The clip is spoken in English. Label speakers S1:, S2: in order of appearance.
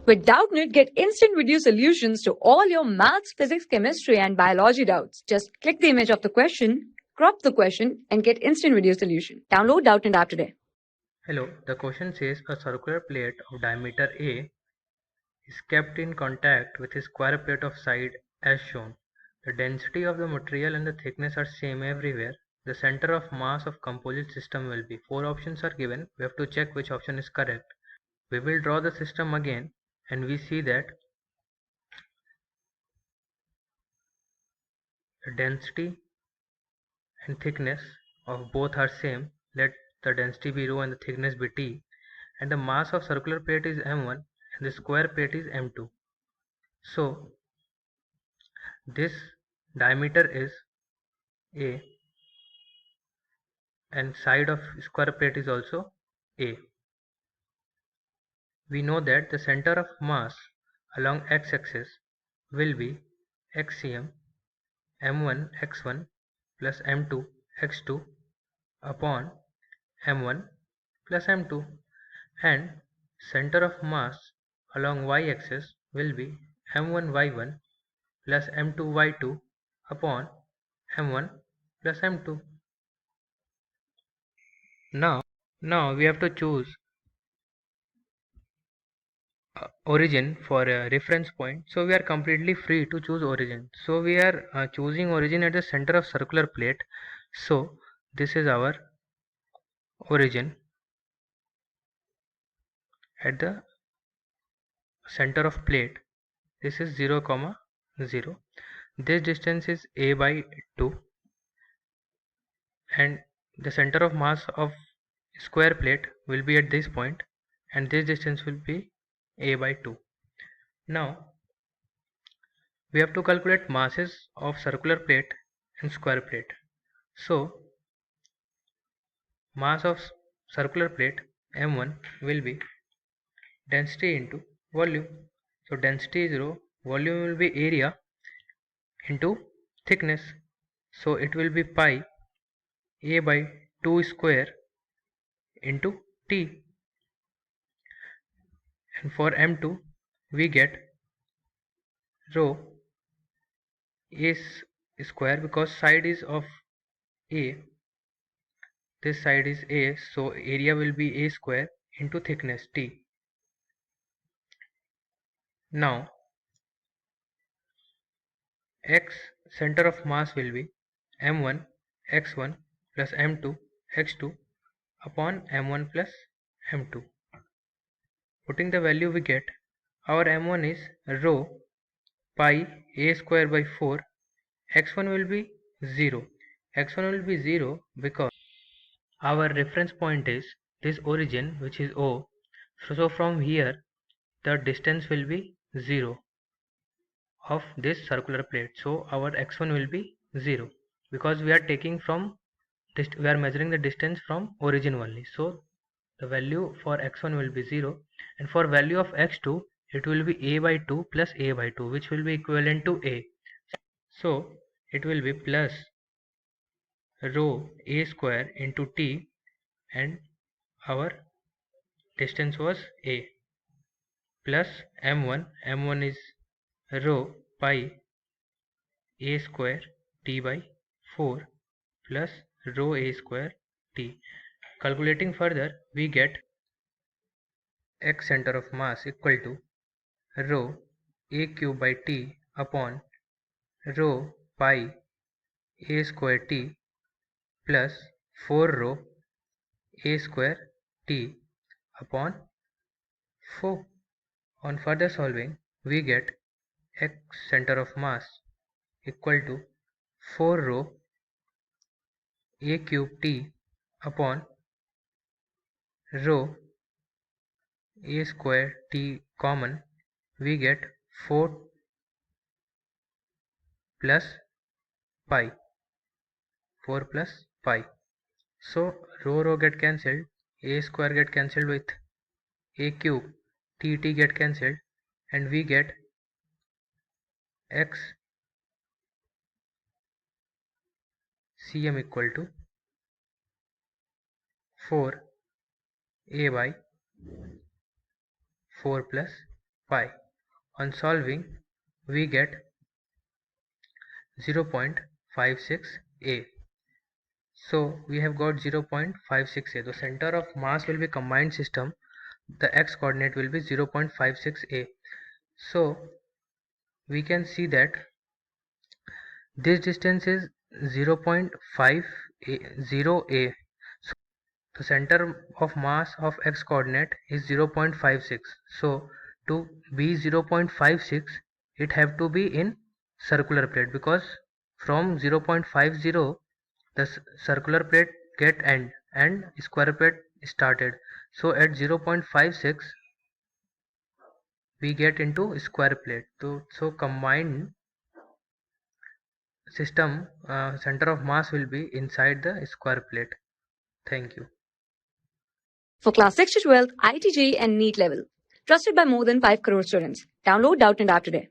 S1: With Doubtnut, get instant video solutions to all your maths, physics, chemistry, and biology doubts. Just click the image of the question, crop the question, and get instant video solution. Download Doubtnut app today.
S2: Hello, the question says a circular plate of diameter A is kept in contact with a square plate of side as shown. The density of the material and the thickness are same everywhere. The center of mass of composite system will be. 4 options are given. We have to check which option is correct. We will draw the system again and we see that the density and thickness of both are same. Let the density be rho and the thickness be t, and the mass of circular plate is m1 and the square plate is m2. So this diameter is a and side of square plate is also a. We know that the center of mass along x-axis will be xcm m1 x1 plus m2 x2 upon m1 plus m2, and center of mass along y-axis will be m1 y1 plus m2 y2 upon m1 plus m2. Now we have to choose origin for a reference point. So we are completely free to choose origin. So we are choosing origin at the center of circular plate. So this is our origin at the center of plate. This is 0, 0. This distance is a by 2, and the center of mass of square plate will be at this point, and this distance will be a by 2. Now we have to calculate masses of circular plate and square plate. So mass of circular plate m1 will be density into volume. So density is rho, volume will be area into thickness. So it will be pi a by 2 square into t. And for m2 we get rho a square, because side is of a, this side is a, so area will be a square into thickness t. Now x center of mass will be m1 x1 plus m2 x2 upon m1 plus m2. Putting the value we get, our m1 is rho pi a square by 4, x1 will be 0. x1 will be 0 because our reference point is this origin, which is O. So from here the distance will be 0 of this circular plate. So our x1 will be 0 because we are taking from we are measuring the distance from origin only. So the value for x1 will be 0, and for value of x2 it will be a by 2 plus a by 2, which will be equivalent to a. So it will be plus rho a square into t, and our distance was a, plus m1 is rho pi a square t by 4 plus rho a square t. Calculating further, we get x center of mass equal to rho a cube by t upon rho pi a square t plus 4 rho a square t upon 4. On further solving, we get x center of mass equal to 4 rho a cube t upon rho a square t common, we get 4 plus pi, 4 plus pi. So rho get cancelled, a square get cancelled with a cube, t get cancelled, and we get x cm equal to 4 a by 4 plus pi. On solving, we get 0.56a. So we have got 0.56a. The center of mass will be combined system. The x coordinate will be 0.56a. So we can see that this distance is 0.50a. So the center of mass of x coordinate is 0.56. So to be 0.56, it have to be in circular plate, because from 0.50 the circular plate get end and square plate started. So at 0.56 we get into square plate. So combined system center of mass will be inside the square plate. Thank you.
S1: For class 6 to 12, IIT JEE and NEET level. Trusted by more than 5 crore students. Download Doubtnut App today.